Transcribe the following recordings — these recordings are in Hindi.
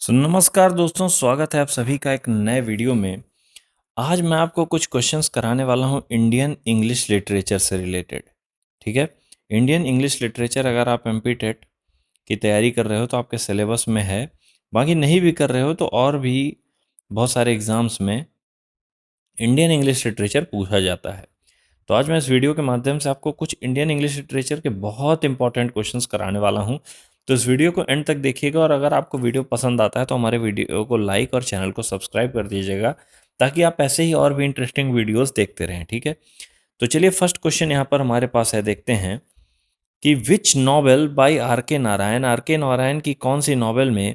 नमस्कार दोस्तों, स्वागत है आप सभी का एक नए वीडियो में। आज मैं आपको कुछ क्वेश्चंस कराने वाला हूं इंडियन इंग्लिश लिटरेचर से रिलेटेड। ठीक है। इंडियन इंग्लिश लिटरेचर अगर आप एमपी टेट की तैयारी कर रहे हो तो आपके सिलेबस में है। बाकी नहीं भी कर रहे हो तो और भी बहुत सारे एग्जाम्स में इंडियन इंग्लिश लिटरेचर पूछा जाता है। तो आज मैं इस वीडियो के माध्यम से आपको कुछ इंडियन इंग्लिश लिटरेचर के बहुत इंपॉर्टेंट क्वेश्चंस कराने वाला हूं। तो इस वीडियो को एंड तक देखिएगा और अगर आपको वीडियो पसंद आता है तो हमारे वीडियो को लाइक और चैनल को सब्सक्राइब कर दीजिएगा, ताकि आप ऐसे ही और भी इंटरेस्टिंग वीडियोस देखते रहें। ठीक है। तो चलिए फर्स्ट क्वेश्चन यहाँ पर हमारे पास है, देखते हैं कि विच novel bye R K Narayan की कौन सी नॉवेल में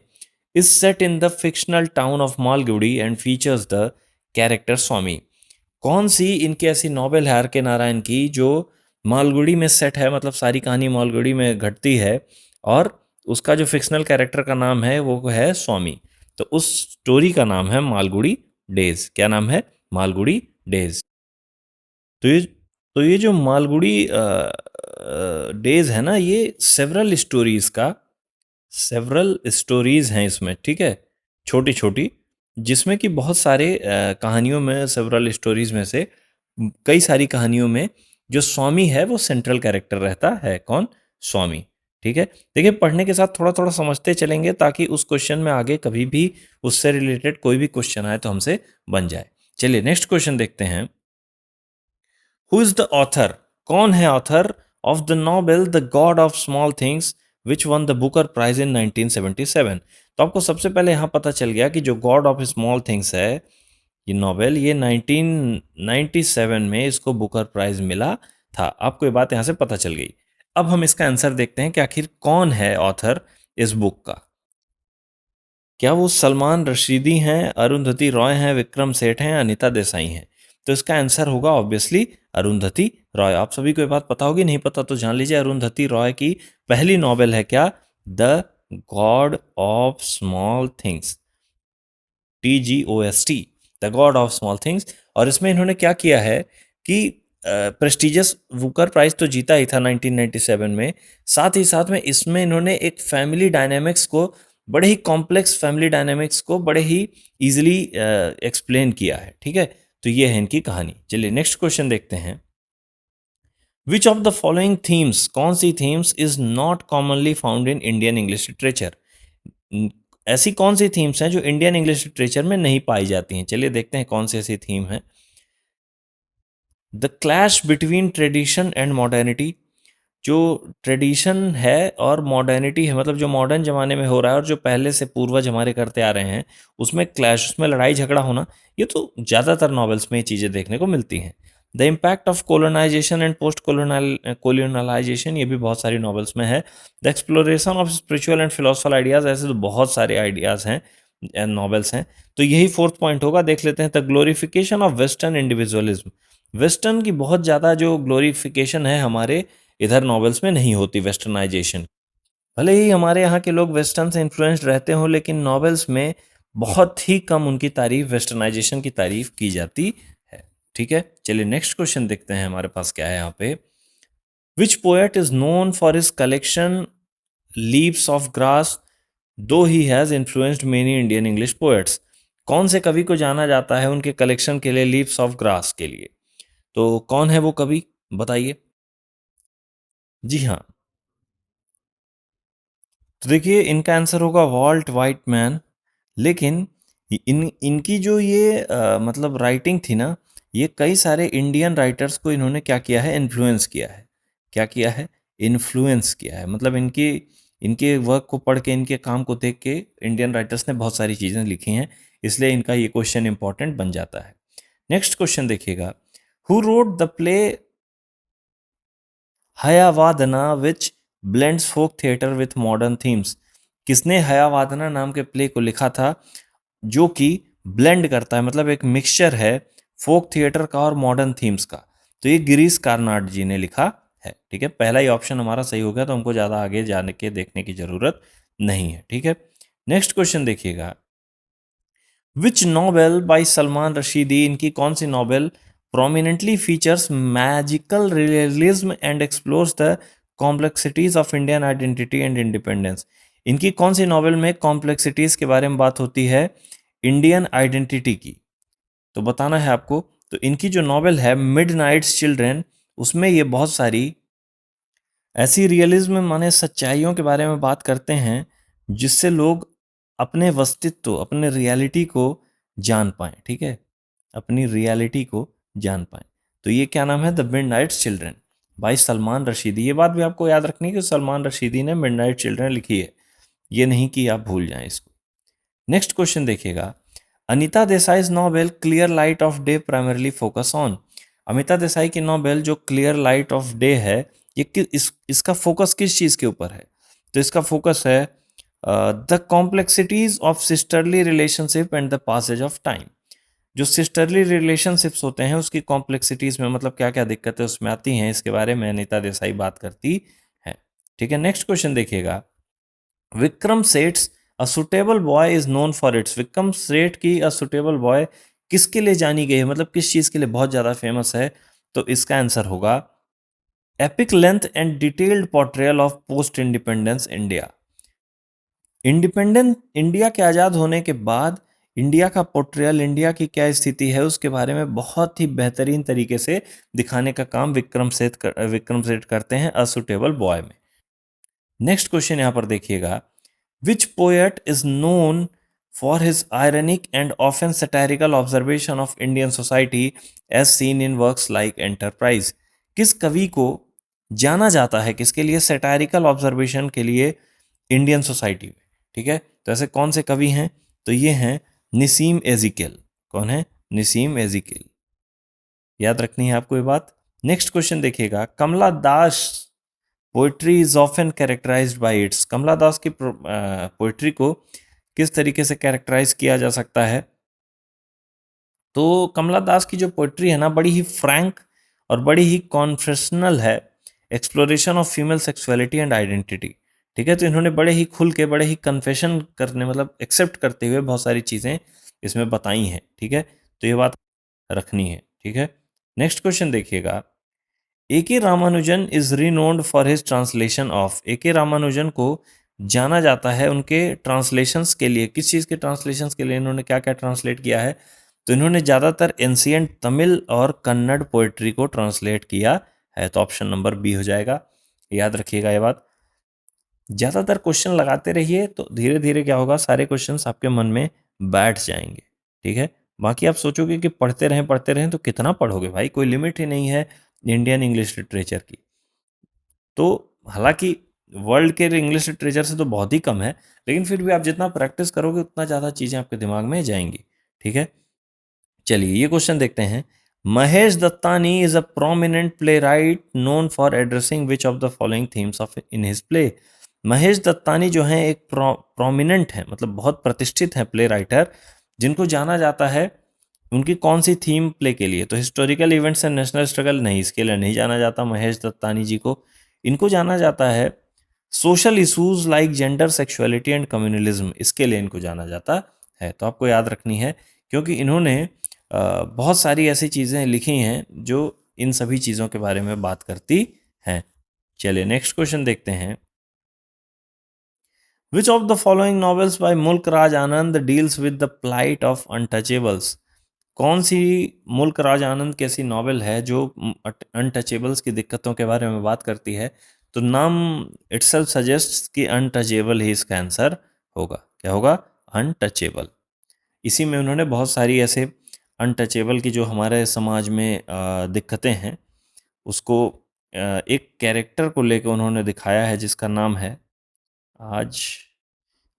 is set in the fictional town of Malgudi and features the character Swami. कौन सी इनकी ऐसी नॉवेल है आर के नारायण की जो मालगुडी में सेट है, मतलब सारी कहानी मालगुडी में घटती है और उसका जो फिक्शनल कैरेक्टर का नाम है वो है स्वामी। तो उस स्टोरी का नाम है मालगुडी डेज। क्या नाम है? मालगुडी डेज। तो ये जो मालगुडी डेज है ना, ये सेवरल स्टोरीज हैं इसमें। ठीक है। छोटी छोटी, जिसमें कि बहुत सारे कहानियों में, सेवरल स्टोरीज में से कई सारी कहानियों में जो स्वामी है वो सेंट्रल कैरेक्टर रहता है। कौन? स्वामी। ठीक है। देखिए, पढ़ने के साथ थोड़ा थोड़ा समझते चलेंगे ताकि उस क्वेश्चन में आगे कभी भी उससे रिलेटेड कोई भी क्वेश्चन आए तो हमसे बन जाए। चलिए नेक्स्ट क्वेश्चन देखते हैं। Who is the author? कौन है author of the novel the God of Small Things which won the Booker prize in 1977? तो आपको सबसे पहले यहां पता चल गया कि जो गॉड ऑफ स्मॉल थिंग्स है ये नॉवेल, ये 1997 में इसको बुकर प्राइज मिला था। आपको ये बात यहां से पता चल गई। अब हम इसका आंसर देखते हैं कि आखिर कौन है ऑथर इस बुक का। क्या वो सलमान रशीदी हैं, अरुंधति रॉय हैं, विक्रम सेठ हैं, अनीता देसाई हैं? तो इसका आंसर होगा ऑब्वियसली अरुंधति रॉय। आप सभी को ये बात पता होगी, नहीं पता तो जान लीजिए। अरुंधति रॉय की पहली नॉवेल है क्या? The God of Small things, TGOST, the God of Small things. और इसमें इन्होंने क्या किया है कि प्रेस्टिजियस बुकर प्राइज तो जीता ही था 1997 में, साथ ही साथ में इसमें इन्होंने एक फैमिली डायनेमिक्स को, बड़े ही कॉम्प्लेक्स फैमिली डायनेमिक्स को बड़े ही इजीली एक्सप्लेन किया है। ठीक है। तो ये है इनकी कहानी। चलिए नेक्स्ट क्वेश्चन देखते हैं। Which of the following themes, कौन सी themes is not commonly found in Indian English literature? ऐसी कौन सी थीम्स हैं जो इंडियन इंग्लिश लिटरेचर में नहीं पाई जाती हैं? चलिए देखते हैं कौन सी ऐसी थीम है। The clash between tradition and modernity. जो ट्रेडिशन है और मॉडर्निटी है, मतलब जो मॉडर्न जमाने में हो रहा है और जो पहले से पूर्वज हमारे करते आ रहे हैं, उसमें क्लैश, उसमें लड़ाई झगड़ा होना, ये तो ज़्यादातर नॉवेल्स में ये चीज़ें देखने को मिलती हैं। The impact of colonization and post colonialization, ये भी बहुत सारी नॉवेल्स में है। The exploration of spiritual and philosophical ideas, ऐसे तो बहुत सारे आइडियाज़ हैं, नॉवेल्स हैं। तो यही फोर्थ पॉइंट होगा। देख लेते हैं। The glorification of western individualism. Western की बहुत ज़्यादा जो ग्लोरिफिकेशन है हमारे इधर नॉवेल्स में नहीं होती, वेस्टर्नाइजेशन। भले ही हमारे यहाँ के लोग वेस्टर्न से इन्फ्लुएंस्ड रहते हो, लेकिन नॉवेल्स में बहुत ही कम उनकी तारीफ, वेस्टर्नाइजेशन की तारीफ की जाती है। ठीक है। चलिए नेक्स्ट क्वेश्चन देखते हैं हमारे पास क्या है यहाँ पे। Which poet is known for his collection leaves of grass though he has influenced many Indian English poets? कौन से कवि को जाना जाता है उनके कलेक्शन के लिए, लीव्स ऑफ ग्रास के लिए? तो कौन है वो कवि, बताइए। जी हाँ, तो देखिए इनका आंसर होगा वॉल्ट वाइटमैन। लेकिन इनकी जो ये मतलब राइटिंग थी ना, ये कई सारे इंडियन राइटर्स को इन्होंने क्या किया है, इन्फ्लुएंस किया है। क्या किया है? इन्फ्लुएंस किया है। मतलब इनकी, इनके वर्क को पढ़ के, इनके काम को देख के इंडियन राइटर्स ने बहुत सारी चीज़ें लिखी हैं, इसलिए इनका ये क्वेश्चन इंपॉर्टेंट बन जाता है। नेक्स्ट क्वेश्चन देखिएगा। Who wrote the play Hayavadana which blends folk theatre with modern themes? किसने हयावादना नाम के प्ले को लिखा था जो कि ब्लेंड करता है, मतलब एक मिक्सचर है फोक थिएटर का और मॉडर्न थीम्स का? तो ये गिरीश कार्नाड जी ने लिखा है। ठीक है। पहला ही ऑप्शन हमारा सही हो गया, तो हमको ज़्यादा आगे जाने के देखने की ज़रूरत नहीं है। ठीक है। नेक्स्ट क्वेश्चन देखिएगा। Which novel by Salman Rushdie, इनकी कौन सी novel prominently features magical realism and explores the complexities of Indian identity and independence? इनकी कौन सी नॉवेल में कॉम्प्लेक्सिटीज के बारे में बात होती है? इंडियन आइडेंटिटी की। तो बताना है आपको। तो इनकी जो नॉवेल है मिडनाइट्स चिल्ड्रन, उसमें ये बहुत सारी ऐसी रियलिज्म माने सच्चाइयों के बारे में बात करते हैं जिससे लोग अपने अस्तित्व, अपने रियलिटी को जान पाएं। ठीक है, अपनी रियलिटी को जान पाएं। तो ये क्या नाम है? The midnight children by Salman Rushdie. ये बात भी आपको याद रखनी है कि सलमान रशीदी ने मिडनाइट चिल्ड्रन लिखी है, ये नहीं कि आप भूल जाएं इसको। नेक्स्ट क्वेश्चन देखिएगा। Anita Desai's novel clear light of day primarily focus on. Amita Desai की नॉवेल जो क्लियर लाइट ऑफ डे है, ये इसका फोकस किस चीज के ऊपर है? तो इसका फोकस है the complexities of sisterly relationship and the passage of time. जो सिस्टरली रिलेशनशिप्स होते हैं उसकी कॉम्प्लेक्सिटीज में मतलब क्या क्या दिक्कतें उसमें आती हैं, इसके बारे में अनीता देसाई बात करती है। ठीक है, नेक्स्ट क्वेश्चन देखिएगा। Vikram Seth's a suitable boy is known for its. Vikram Seth की अ सुटेबल बॉय किसके लिए जानी गई है, मतलब किस चीज के लिए बहुत ज्यादा फेमस है? तो इसका आंसर होगा epic length and detailed portrayal of post independence India. Independent India के आज़ाद होने के बाद इंडिया का पोर्ट्रेयल, इंडिया की क्या स्थिति है उसके बारे में बहुत ही बेहतरीन तरीके से दिखाने का काम विक्रम सेठ करते हैं अ सुटेबल बॉय में। नेक्स्ट क्वेश्चन यहां पर देखिएगा। Which poet is known for his ironic and often satirical observation of Indian society as seen in works like enterprise. किस कवि को जाना जाता है किसके लिए? सटायरिकल ऑब्जर्वेशन के लिए इंडियन सोसाइटी में। ठीक है, तो ऐसे कौन से कवि हैं? तो ये हैं निसीम एजिकेल। कौन है? निसीम एजिकेल। याद रखनी है आपको ये बात। नेक्स्ट क्वेश्चन देखिएगा। Kamala Das poetry is often characterized by its. Kamala Das की पोइट्री को किस तरीके से कैरेक्टराइज किया जा सकता है? तो कमला दास की जो पोइट्री है ना, बड़ी ही फ्रैंक और बड़ी ही कॉन्फेशनल है। Exploration of female sexuality and identity. ठीक है, तो इन्होंने बड़े ही खुल के, बड़े ही कन्फेशन करने मतलब एक्सेप्ट करते हुए बहुत सारी चीज़ें इसमें बताई हैं। ठीक है, तो ये बात रखनी है। ठीक है, नेक्स्ट क्वेश्चन देखिएगा। A K Ramanujan is renowned for his translation of. A K Ramanujan को जाना जाता है उनके ट्रांसलेशंस के लिए। किस चीज़ के ट्रांसलेशंस के लिए? इन्होंने क्या क्या ट्रांसलेट किया है? तो इन्होंने ज़्यादातर एंशियंट तमिल और कन्नड़ पोइट्री को ट्रांसलेट किया है। तो ऑप्शन नंबर बी हो जाएगा। याद रखिएगा ये बात। ज़्यादातर क्वेश्चन लगाते रहिए तो धीरे धीरे क्या होगा, सारे क्वेश्चंस आपके मन में बैठ जाएंगे। ठीक है, बाकी आप सोचोगे कि पढ़ते रहें तो कितना पढ़ोगे भाई, कोई लिमिट ही नहीं है इंडियन इंग्लिश लिटरेचर की। तो हालांकि वर्ल्ड के इंग्लिश लिटरेचर से तो बहुत ही कम है, लेकिन फिर भी आप जितना प्रैक्टिस करोगे उतना ज़्यादा चीज़ें आपके दिमाग में जाएंगी। ठीक है, चलिए ये क्वेश्चन देखते हैं। Mahesh Dattani is a prominent play right known for addressing which of the following themes of in his play. Mahesh Dattani जो है एक प्रोमिनेंट है, मतलब बहुत प्रतिष्ठित है प्ले राइटर, जिनको जाना जाता है उनकी कौन सी थीम प्ले के लिए? तो historical events and national struggle नहीं, इसके लिए नहीं जाना जाता महेश दत्तानी जी को। इनको जाना जाता है social issues like gender, sexuality and communalism, इसके लिए इनको जाना जाता है। तो आपको याद रखनी है क्योंकि इन्होंने बहुत सारी ऐसी चीज़ें लिखी हैं जो इन सभी चीज़ों के बारे में बात करती हैं। चलिए नेक्स्ट क्वेश्चन देखते हैं। Which of the following novels by Mulk Raj Anand deals with the plight of untouchables. कौन सी मुल्क राज आनंद की ऐसी नॉवेल है जो अनटचेबल्स की दिक्कतों के बारे में बात करती है? तो नाम इटसेल्फ सजेस्ट कि अनटचेबल ही इसका आंसर होगा। क्या होगा? अनटचेबल। इसी में उन्होंने बहुत सारी ऐसे अनटचेबल की जो हमारे समाज में दिक्कतें हैं उसको एक कैरेक्टर को लेकर उन्होंने दिखाया है जिसका नाम है आज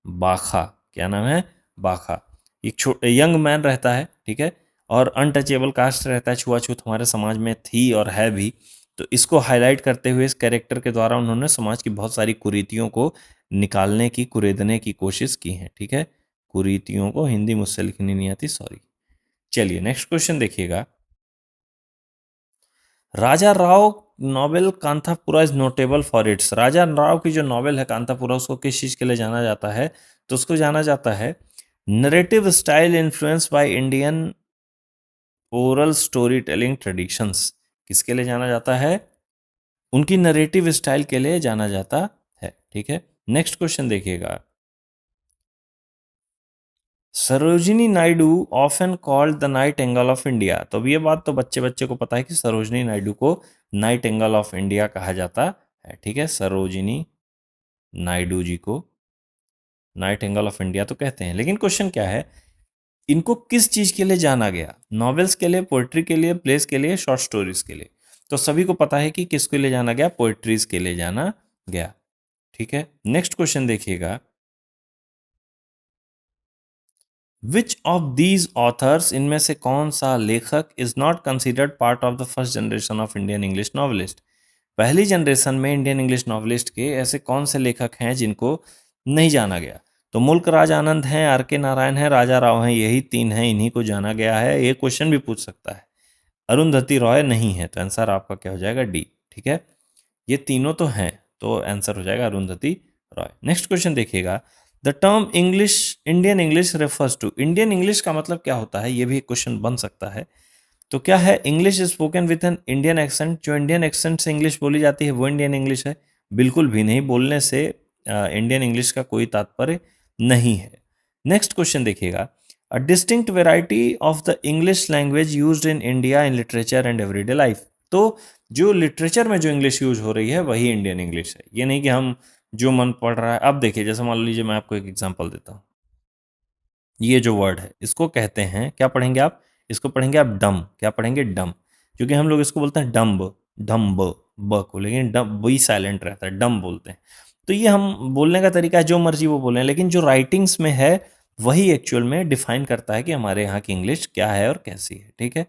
बाखा। क्या नाम है? बाखा। एक यंग मैन रहता है, ठीक है, और अनटचेबल कास्ट रहता है, छुआछूत हमारे समाज में थी और है भी। तो इसको हाईलाइट करते हुए इस कैरेक्टर के द्वारा उन्होंने समाज की बहुत सारी कुरीतियों को निकालने की, कुरेदने की कोशिश की है। ठीक है, कुरीतियों को हिंदी मुझसे लिखनी नहीं आती, सॉरी। चलिए नेक्स्ट क्वेश्चन देखिएगा। Raja Rao novel Kanthapura is notable for its. Raja Rao की जो नॉवेल है कांतापुरा, उसको किस चीज के लिए जाना जाता है? तो उसको जाना जाता है narrative style influence by Indian oral story telling traditions. किसके लिए जाना जाता है? उनकी नरेटिव स्टाइल के लिए जाना जाता है। ठीक है, नेक्स्ट क्वेश्चन देखिएगा, Sarojini Naidu often called the night angle of India. तो अब ये बात तो बच्चे बच्चे को पता है कि सरोजिनी नायडू को नाइट एंगल ऑफ इंडिया कहा जाता है, ठीक है, सरोजिनी नायडू जी को नाइट एंगल ऑफ इंडिया तो कहते हैं। लेकिन क्वेश्चन क्या है, इनको किस चीज के लिए जाना गया, नॉवेल्स के लिए, पोएट्री के लिए, प्लेस के लिए, शॉर्ट स्टोरीज के लिए। तो सभी को पता है कि किसके लिए जाना गया, पोएट्रीज के लिए जाना गया, ठीक है। नेक्स्ट क्वेश्चन देखिएगा, विच ऑफ दीज ऑथर्स, इनमें से कौन सा लेखक is not considered part of the first generation of Indian English novelist. पहली जनरेशन में इंडियन इंग्लिश नॉवलिस्ट के ऐसे कौन से लेखक हैं जिनको नहीं जाना गया। तो मुल्क राज आनंद हैं, आर के नारायण हैं, राजा राव हैं, यही तीन हैं, इन्हीं को जाना गया है। ये क्वेश्चन भी पूछ सकता है। अरुंधति रॉय नहीं है, तो आंसर आपका क्या हो जाएगा, डी, ठीक है। ये तीनों तो हैं, तो आंसर हो जाएगा अरुंधति रॉय। नेक्स्ट क्वेश्चन देखिएगा, the term English, Indian English refers to, Indian English का मतलब क्या होता है, ये भी एक क्वेश्चन बन सकता है। तो क्या है, English spoken with an Indian accent, जो इंडियन एक्सेंट से इंग्लिश बोली जाती है वो इंडियन इंग्लिश है। बिल्कुल भी नहीं, बोलने से इंडियन इंग्लिश का कोई तात्पर्य नहीं है। नेक्स्ट क्वेश्चन देखिएगा, a distinct variety of the English language used in India in literature and everyday life. तो जो लिटरेचर में जो इंग्लिश यूज हो रही है वही इंडियन इंग्लिश है, ये नहीं कि हम जो मन पड़ रहा है। अब देखिए, जैसे मान लीजिए मैं आपको एक एग्जांपल देता हूँ, ये जो वर्ड है इसको कहते हैं, क्या पढ़ेंगे आप, इसको पढ़ेंगे आप डम, क्या पढ़ेंगे, डम। क्योंकि हम लोग इसको बोलते हैं डम्ब, डम्ब, ब को, लेकिन डम बी साइलेंट रहता है, डम बोलते हैं। तो ये हम बोलने का तरीका है, जो मर्जी वो बोलें, लेकिन जो राइटिंग्स में है वही एक्चुअल में डिफाइन करता है कि हमारे यहाँ की इंग्लिश क्या है और कैसी है, ठीक है।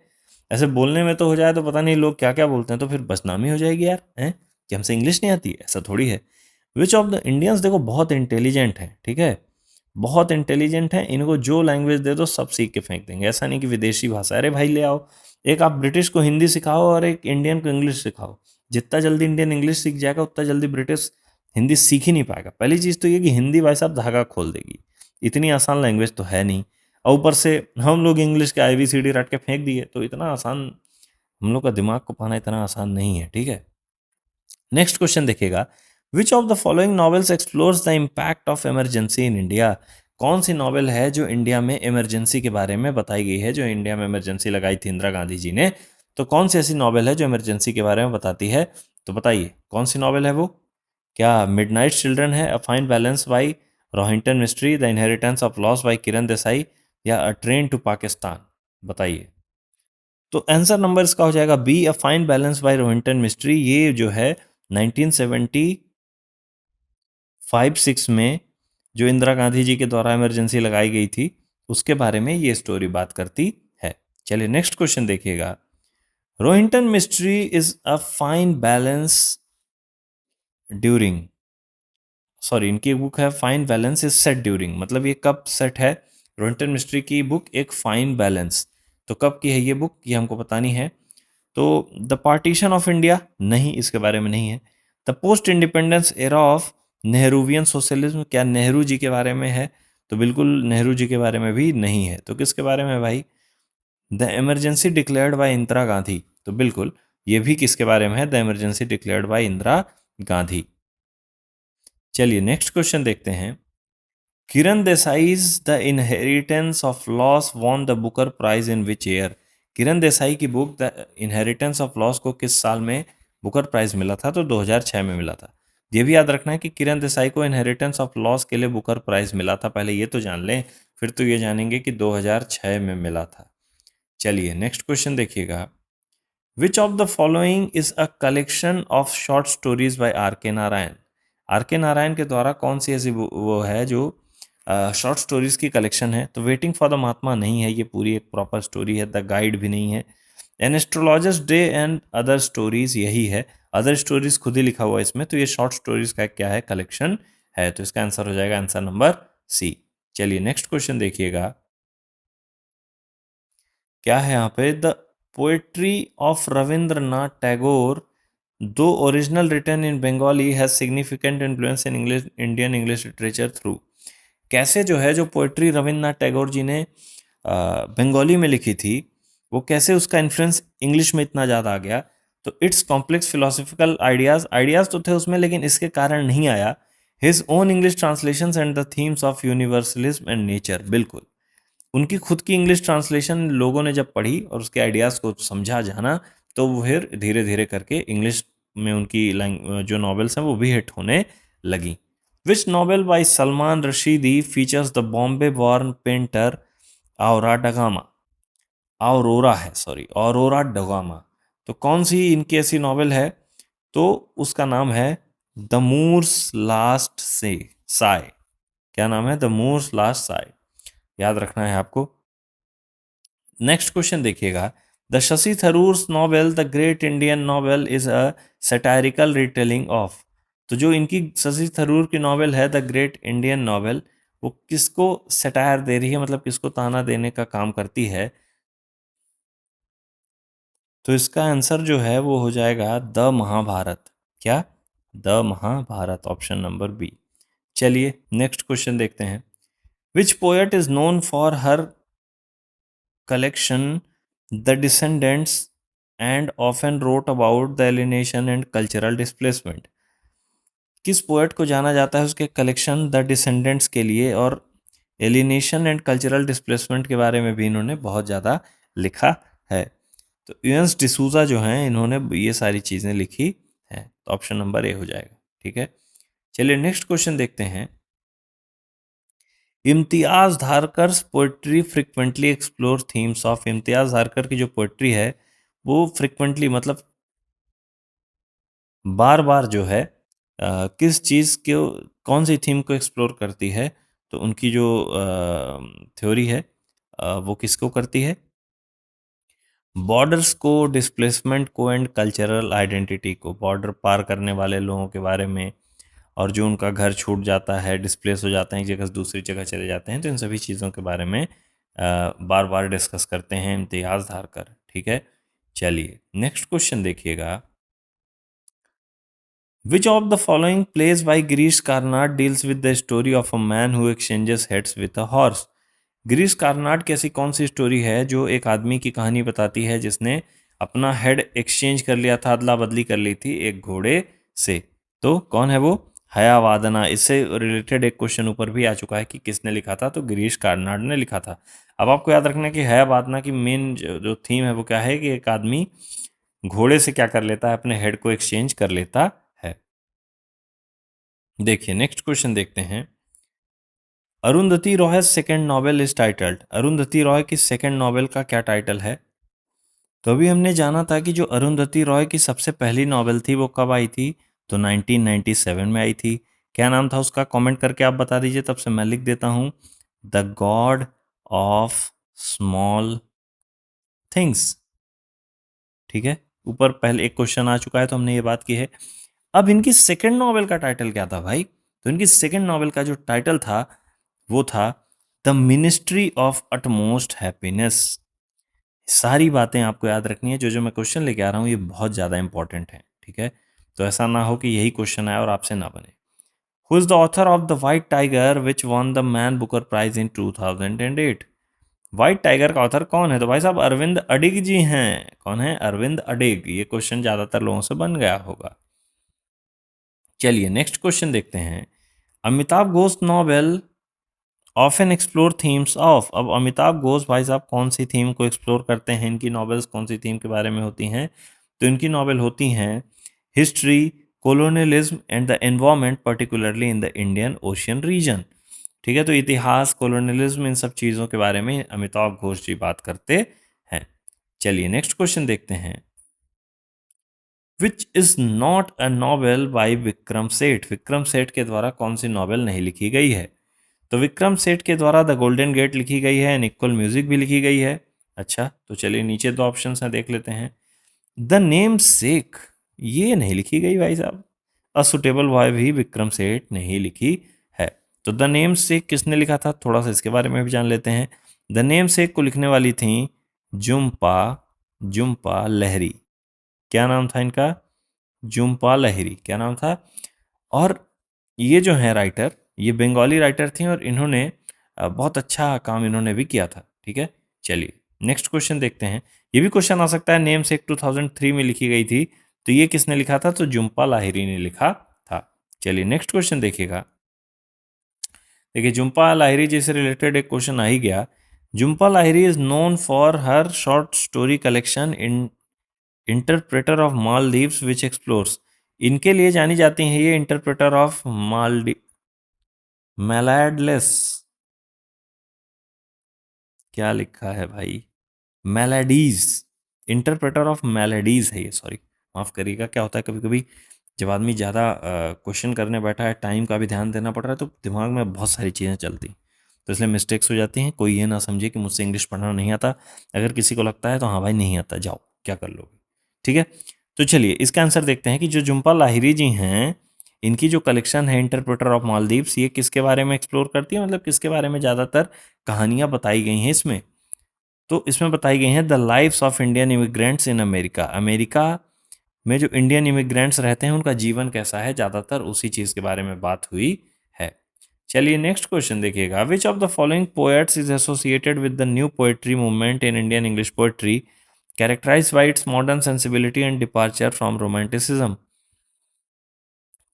ऐसे बोलने में तो हो जाए तो पता नहीं लोग क्या क्या बोलते हैं, तो फिर बदनामी हो जाएगी यार, हैं कि हमसे इंग्लिश नहीं आती, ऐसा थोड़ी है। विच ऑफ द इंडियंस, देखो बहुत इंटेलिजेंट है, ठीक है, बहुत इंटेलिजेंट हैं, इनको जो लैंग्वेज दे दो सब सीख के फेंक देंगे। ऐसा नहीं कि विदेशी भाषा, अरे भाई ले आओ, एक आप ब्रिटिश को हिंदी सिखाओ और एक इंडियन को इंग्लिश सिखाओ, जितना जल्दी इंडियन इंग्लिश सीख जाएगा उतना जल्दी ब्रिटिश हिंदी सीख ही नहीं पाएगा। पहली चीज़ तो ये कि हिंदी भाई साहब धागा खोल देगी, इतनी आसान लैंग्वेज तो है नहीं। और ऊपर से हम लोग इंग्लिश के ABCD रट के फेंक दिए, तो इतना आसान, हम लोग का दिमाग को पाना इतना आसान नहीं है, ठीक है। नेक्स्ट क्वेश्चन देखिएगा, which of the following novels explores the impact of emergency in India. कौन सी नॉवेल है जो इंडिया में इमरजेंसी के बारे में बताई गई है, जो इंडिया में इमरजेंसी लगाई थी इंदिरा गांधी जी ने। तो कौन सी ऐसी नॉवेल है जो इमरजेंसी के बारे में बताती है, तो बताइए कौन सी नॉवेल है वो। क्या मिडनाइट चिल्ड्रन है, a fine balance by Rohinton Mistry, the inheritance of loss by Kiran Desai, या अ ट्रेन टू पाकिस्तान, बताइए। तो आंसर नंबर इसका हो जाएगा B, a fine balance by Rohinton Mistry. ये जो है 1975-6 में जो इंदिरा गांधी जी के द्वारा इमरजेंसी लगाई गई थी, उसके बारे में ये स्टोरी बात करती है। चलिए नेक्स्ट क्वेश्चन देखिएगा, Rohinton mystery is a fine balance during, sorry इनकी बुक है fine balance is set during, मतलब ये कब सेट है, रोहिंटन मिस्ट्री की बुक एक फाइन बैलेंस, तो कब की है ये बुक, ये हमको बतानी है। तो द पार्टीशन ऑफ इंडिया, नहीं इसके बारे में नहीं है। The post independence era of Nehruvian socialism, क्या नेहरू जी के बारे में है, तो बिल्कुल नेहरू जी के बारे में भी नहीं है। तो किसके बारे में भाई, the emergency declared by Indira Gandhi, तो बिल्कुल ये भी किसके बारे में है, the emergency declared by Indira Gandhi. चलिए नेक्स्ट क्वेश्चन देखते हैं, Kiran Desai's the inheritance of loss won the Booker prize in which year. Kiran Desai की book the inheritance of loss को किस साल में बुकर प्राइज मिला था, तो 2006 में मिला था। ये भी याद रखना है कि किरण देसाई को इनहेरिटेंस ऑफ लॉस के लिए बुकर प्राइज मिला था, पहले ये तो जान लें, फिर तो ये जानेंगे कि 2006 में मिला था। चलिए नेक्स्ट क्वेश्चन देखिएगा, which of the following is a collection of short stories by R K Narayan. Are K Narayan के द्वारा कौन सी ऐसी वो है जो शॉर्ट स्टोरीज की कलेक्शन है, तो वेटिंग फॉर द महात्मा नहीं है, ये पूरी एक प्रॉपर स्टोरी है। द गाइड भी नहीं है। An astrologer's day and other stories यही है, अदर स्टोरीज खुद ही लिखा हुआ है इसमें, तो ये शॉर्ट स्टोरीज का क्या है, कलेक्शन है, तो इसका आंसर हो जाएगा आंसर नंबर सी। चलिए नेक्स्ट क्वेश्चन देखिएगा, क्या है यहाँ पे, the poetry of Rabindranath Tagore though original written in Bengali has significant influence in English Indian English literature through. कैसे जो है जो पोएट्री रविंद्रनाथ टैगोर जी ने बंगाली में लिखी थी, वो कैसे उसका इन्फ्लुएंस इंग्लिश में इतना ज़्यादा आ गया। तो it's complex philosophical ideas, ideas तो थे उसमें लेकिन इसके कारण नहीं आया, his own English translations and the themes of universalism and nature, बिल्कुल उनकी खुद की इंग्लिश ट्रांसलेशन लोगों ने जब पढ़ी और उसके आइडियाज़ को समझा जाना, तो वो फिर धीरे धीरे करके इंग्लिश में उनकी जो नॉवेल्स हैं वो भी हिट होने लगी। Which novel by Salman Rushdie features the Bombay born painter Aura da Gama, Aurora है सॉरी, औरोरा डगामा। तो कौन सी इनकी ऐसी नॉवेल है? तो उसका नाम है द मूर्स लास्ट से साय। क्या नाम है? द मूर्स लास्ट साय, याद रखना है आपको। नेक्स्ट क्वेश्चन देखिएगा। The Shashi Tharoor's novel the great Indian novel is a satirical retelling of. तो जो इनकी शशि थरूर की नॉवेल है द ग्रेट इंडियन नॉवेल, वो किसको सटायर दे रही है, मतलब किसको ताना देने का काम करती है? तो इसका आंसर जो है वो हो जाएगा द महाभारत। क्या? The Mahabharata, option number B. चलिए नेक्स्ट क्वेश्चन देखते हैं। Which poet is known for her collection The Descendants and often wrote about the alienation and cultural displacement? किस पोएट को जाना जाता है उसके कलेक्शन द डिसेंडेंट्स के लिए, और एलिनेशन एंड कल्चरल डिस्प्लेसमेंट के बारे में भी इन्होंने बहुत ज़्यादा लिखा है? तो यूएंस डिसूजा जो हैं इन्होंने ये सारी चीज़ें लिखी हैं, तो ऑप्शन नंबर ए हो जाएगा। ठीक है, चलिए नेक्स्ट क्वेश्चन देखते हैं। Imtiaz Dharkar poetry frequently explore themes of. Imtiaz Dharkar की जो पोइट्री है वो फ्रिक्वेंटली मतलब बार बार जो है किस चीज़ के, कौन सी थीम को एक्सप्लोर करती है? तो उनकी जो थ्योरी है वो किसको करती है? बॉर्डर्स को, डिस्प्लेसमेंट को एंड कल्चरल आइडेंटिटी को, बॉर्डर पार करने वाले लोगों के बारे में, और जो उनका घर छूट जाता है, डिस्प्लेस हो जाते हैं, एक जगह से दूसरी जगह चले जाते हैं, तो इन सभी चीज़ों के बारे में बार बार डिस्कस करते हैं इम्तियाज़ धारकर। ठीक है, चलिए नेक्स्ट क्वेश्चन देखिएगा। Which of the following plays by Girish Karnad deals with the story of a man who exchanges heads with a horse? Girish Karnad की ऐसी कौन सी स्टोरी है जो एक आदमी की कहानी बताती है जिसने अपना हेड एक्सचेंज कर लिया था, अदला बदली कर ली थी एक घोड़े से? तो कौन है वो? हयावादना। इससे रिलेटेड एक क्वेश्चन ऊपर भी आ चुका है कि किसने लिखा था, तो गिरीश कार्नाड ने लिखा था। अब आपको याद रखना कि हयावादना की मेन जो थीम है वो क्या है कि एक आदमी घोड़े से क्या कर लेता है, अपने हेड को एक्सचेंज कर लेता है। देखिए नेक्स्ट क्वेश्चन देखते हैं। Arundhati Roy second novel is titled. Arundhati Roy की सेकेंड नॉवेल का क्या टाइटल है? तो अभी हमने जाना था कि जो अरुंधति रॉय की सबसे पहली नॉवेल थी वो कब आई थी? तो 1997 में आई थी। क्या नाम था उसका? कमेंट करके आप बता दीजिए, तब से मैं लिख देता हूँ। The God of Small things. ठीक है, ऊपर पहले एक क्वेश्चन आ चुका है तो हमने ये बात की है। अब इनकी सेकेंड नॉवेल का टाइटल क्या था भाई? तो इनकी सेकेंड नॉवेल का जो टाइटल था वो था the ministry of utmost happiness. सारी बातें आपको याद रखनी है, जो जो मैं क्वेश्चन लेके आ रहा हूँ ये बहुत ज़्यादा इंपॉर्टेंट है। ठीक है, तो ऐसा ना हो कि यही क्वेश्चन आए और आपसे ना बने। Who is the author of the white tiger which won the man Booker prize in 2008? White tiger का ऑथर कौन है? तो भाई साहब अरविंद अडिग जी हैं। कौन है? अरविंद अडिग। ये क्वेश्चन ज़्यादातर लोगों से बन गया होगा। चलिए नेक्स्ट क्वेश्चन देखते हैं। Amitabh Ghosh novel often explore themes of. अब अमिताभ घोष भाई साहब कौन सी थीम को एक्सप्लोर करते हैं? इनकी नॉवेल्स कौन सी थीम के बारे में होती हैं? तो इनकी नॉवेल होती हैं history, colonialism and the environment, particularly in the Indian Ocean region. ठीक है, तो इतिहास, कोलोनियलिज्म, इन सब चीज़ों के बारे में अमिताभ घोष जी बात करते हैं। चलिए नेक्स्ट क्वेश्चन देखते हैं। Which is not a novel by Vikram Seth. Vikram Seth के द्वारा कौन सी नॉवेल नहीं लिखी गई है? तो विक्रम सेठ के द्वारा द गोल्डन गेट लिखी गई है, इक्वल म्यूजिक भी लिखी गई है। अच्छा, तो चलिए नीचे दो ऑप्शंस हैं देख लेते हैं। द नेम सेक, ये नहीं लिखी गई भाई साहब। अ सुटेबल बॉय भी विक्रम सेठ नहीं लिखी है। तो द नेम सेक किसने लिखा था, थोड़ा सा इसके बारे में भी जान लेते हैं। द नेम सेक को लिखने वाली थी जुम्पा जुम्पा लहरी। क्या नाम था इनका? जुम्पा लहरी, क्या नाम था? और ये जो है राइटर, ये बंगाली राइटर थी और इन्होंने बहुत अच्छा काम इन्होंने भी किया था। ठीक है, चलिए नेक्स्ट क्वेश्चन देखते हैं। ये भी क्वेश्चन आ सकता है, नेम से 2003 में लिखी गई थी, तो ये किसने लिखा था? तो जुम्पा लाहिरी ने लिखा था। चलिए नेक्स्ट क्वेश्चन देखिएगा। देखिए झुम्पा लाहिरी जी से रिलेटेड एक क्वेश्चन आ ही गया। Jhumpa Lahiri is known for her short story collection in interpreter of Maldives which explores. इनके लिए जानी जाती हैं ये इंटरप्रेटर ऑफ मालदीव मैलाडलेस, क्या लिखा है भाई, मेलेडीज, इंटरप्रेटर ऑफ मेलेडीज है ये, सॉरी माफ करिएगा। क्या होता है कभी कभी जब आदमी ज़्यादा क्वेश्चन करने बैठा है, टाइम का भी ध्यान देना पड़ रहा है, तो दिमाग में बहुत सारी चीज़ें चलती, तो इसलिए मिस्टेक्स हो जाती हैं। कोई ये ना समझे कि मुझसे इंग्लिश पढ़ना नहीं आता। अगर किसी को लगता है तो हाँ भाई नहीं आता, जाओ क्या कर लोगे, ठीक है। तो चलिए इसका आंसर देखते हैं कि जो झुम्पा लाहिरी जी हैं, इनकी जो कलेक्शन है इंटरप्रेटर ऑफ मालदीव्स, ये किसके बारे में एक्सप्लोर करती है, मतलब किसके बारे में ज़्यादातर कहानियाँ बताई गई हैं इसमें। तो इसमें बताई गई हैं the lifes of Indian immigrants in America. America में जो इंडियन इमिग्रेंट्स रहते हैं उनका जीवन कैसा है, ज़्यादातर उसी चीज़ के बारे में बात हुई है। चलिए नेक्स्ट क्वेश्चन देखिएगा। Which of the following poets is associated with the new poetry movement in Indian English poetry characterise by its modern sensibility and departure from romanticism.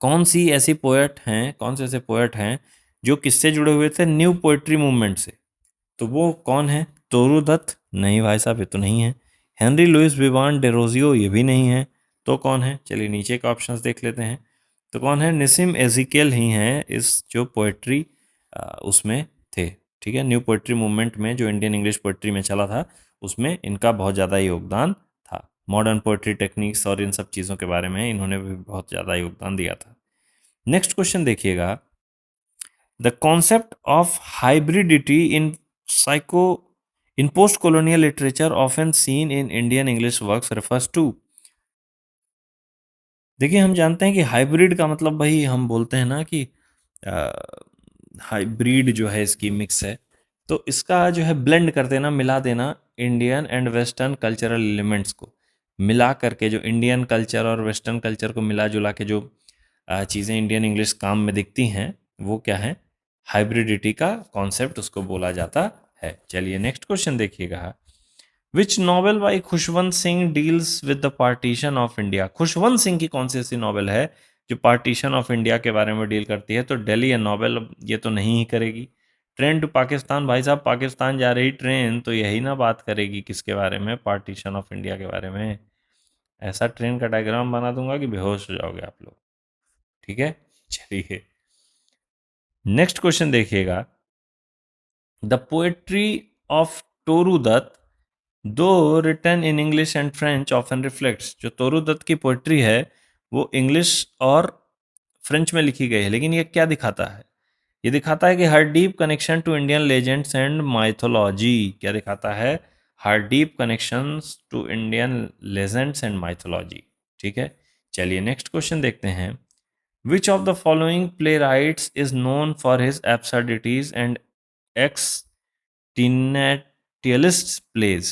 कौन सी ऐसी पोएट हैं, कौन से ऐसे पोएट हैं जो किससे जुड़े हुए थे, न्यू पोएट्री मूवमेंट से। तो वो कौन है, तोरू दत्त, नहीं भाई साहब ये तो नहीं है। हेनरी लुइस विवान डेरोजियो, ये भी नहीं है। तो कौन है, चलिए नीचे के ऑप्शंस देख लेते हैं। तो कौन है, निसिम एजिकेल ही हैं इस जो पोएट्री उसमें थे, ठीक है। न्यू पोएट्री मूवमेंट में जो इंडियन इंग्लिश पोएट्री में चला था उसमें इनका बहुत ज़्यादा योगदान था। मॉडर्न पोएट्री टेक्निक्स और इन सब चीज़ों के बारे में इन्होंने भी बहुत ज़्यादा योगदान दिया था। नेक्स्ट क्वेश्चन देखिएगा। The concept of hybridity in psycho in post-colonial literature often seen in Indian English works refers to। देखिए हम जानते हैं कि हाइब्रिड का मतलब भाई हम बोलते हैं ना कि हाइब्रिड जो है इसकी मिक्स है, तो इसका जो है ब्लेंड कर देना, मिला देना Indian and western cultural elements को मिला करके, जो इंडियन कल्चर और वेस्टर्न कल्चर को मिला जुला के जो चीज़ें इंडियन इंग्लिश काम में दिखती हैं वो क्या है, हाइब्रिडिटी का कॉन्सेप्ट उसको बोला जाता है। चलिए नेक्स्ट क्वेश्चन देखिएगा। Which novel by Khushwant Singh deals with the partition of India. Khushwant Singh की कौन सी ऐसी नॉवेल है जो पार्टीशन ऑफ इंडिया के बारे में डील करती है। तो दिल्ली ए नॉवेल, ये तो नहीं ही करेगी। ट्रेन टू पाकिस्तान, भाई साहब पाकिस्तान जा रही ट्रेन तो यही ना बात करेगी किसके बारे में, पार्टीशन ऑफ इंडिया के बारे में। ऐसा ट्रेन का डायग्राम बना दूंगा कि बेहोश हो जाओगे आप लोग, ठीक है। चलिए नेक्स्ट क्वेश्चन देखिएगा। The poetry of Toru Dutt though written in English and French often reflects. जो तोरू दत्त की पोइट्री है वो इंग्लिश और फ्रेंच में लिखी गई है, लेकिन ये क्या दिखाता है, ये दिखाता है कि her deep connection to Indian legends and mythology. क्या दिखाता है, her deep connections to Indian legends and mythology, ठीक है। चलिए नेक्स्ट क्वेश्चन देखते हैं। Which of the following playwrights is known for his absurdities and existentialist plays.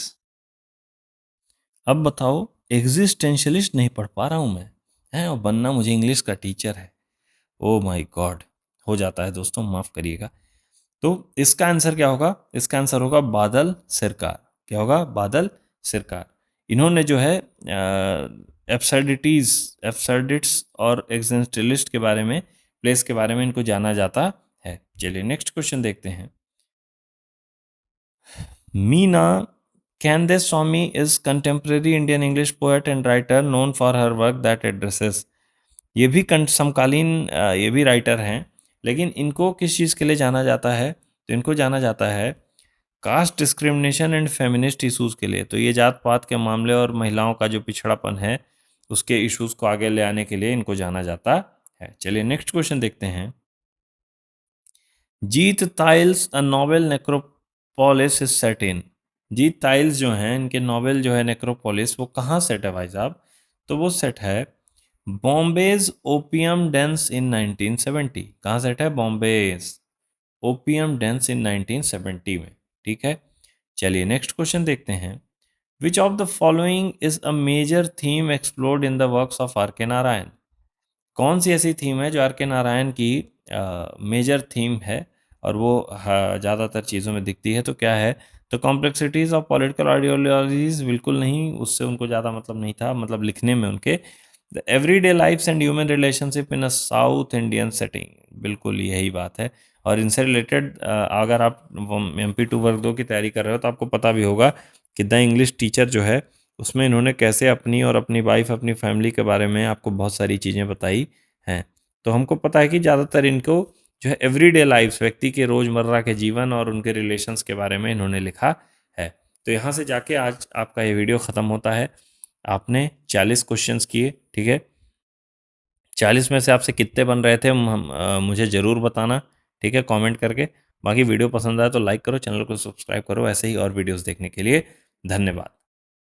अब बताओ, एग्जिस्टेंशलिस्ट नहीं पढ़ पा रहा हूँ मैं, हैं, और बनना मुझे इंग्लिश का टीचर है। ओ माय गॉड, हो जाता है दोस्तों, माफ़ करिएगा। तो इसका आंसर क्या होगा, इसका आंसर होगा बादल सिरकार। क्या होगा, बादल सिरकार। इन्होंने जो है एब्सर्डिटीज, एब्सर्डिट्स और एग्जिस्टेंशलिस्ट के बारे में, प्लेस के बारे में इनको जाना जाता है। चलिए नेक्स्ट क्वेश्चन देखते हैं। Meena Swami is contemporary Indian English poet and writer known for her work that addresses। ये भी समकालीन ये भी राइटर हैं, लेकिन इनको किस चीज़ के लिए जाना जाता है, तो इनको जाना जाता है caste discrimination and feminist issues के लिए। तो ये जात पात के मामले और महिलाओं का जो पिछड़ापन है उसके इश्यूज़ को आगे ले आने के लिए इनको जाना जाता है। चलिए नेक्स्ट क्वेश्चन देखते हैं। Jeet Thayil's a novel Necropolis is set in. Jeet Thayil जो हैं इनके नॉवेल जो है नेक्रोपोलिस, वो कहाँ सेट है भाई साहब, तो वो सेट है बॉम्बेज ओपियम डेंस इन 1970। कहाँ सेट है, बॉम्बेज ओपियम डेंस इन 1970 में, ठीक है। चलिए नेक्स्ट क्वेश्चन देखते हैं। Which of the following is a major theme explored in the works of R K Narayan. कौन सी ऐसी थीम है जो आर के नारायण की मेजर थीम है और वो ज़्यादातर चीज़ों में दिखती है, तो क्या है, तो कॉम्प्लेक्सिटीज़ ऑफ पॉलिटिकल आइडियोलॉजीज, बिल्कुल नहीं, उससे उनको ज़्यादा मतलब नहीं था, मतलब लिखने में उनके। The everyday lifes and human relationship in a South Indian setting, बिल्कुल यही बात है। और इनसे रिलेटेड अगर आप MP2 वर्ग 2 की तैयारी कर रहे हो तो आपको पता भी होगा कि द इंग्लिश टीचर जो है उसमें इन्होंने कैसे अपनी और अपनी वाइफ, अपनी फैमिली के बारे में आपको बहुत सारी चीज़ें बताई हैं। तो हमको पता है कि ज़्यादातर इनको जो है एवरीडे लाइफ्स, व्यक्ति के रोज़मर्रा के जीवन और उनके रिलेशंस के बारे में इन्होंने लिखा है। तो यहाँ से जाके आज आपका ये वीडियो ख़त्म होता है। आपने 40 क्वेश्चंस किए, ठीक है? 40 में से आपसे कितने बन रहे थे मुझे ज़रूर बताना, ठीक है? कमेंट करके। बाकी वीडियो पसंद आया तो लाइक करो, चैनल को सब्सक्राइब करो। ऐसे ही और वीडियोज़ देखने के लिए धन्यवाद।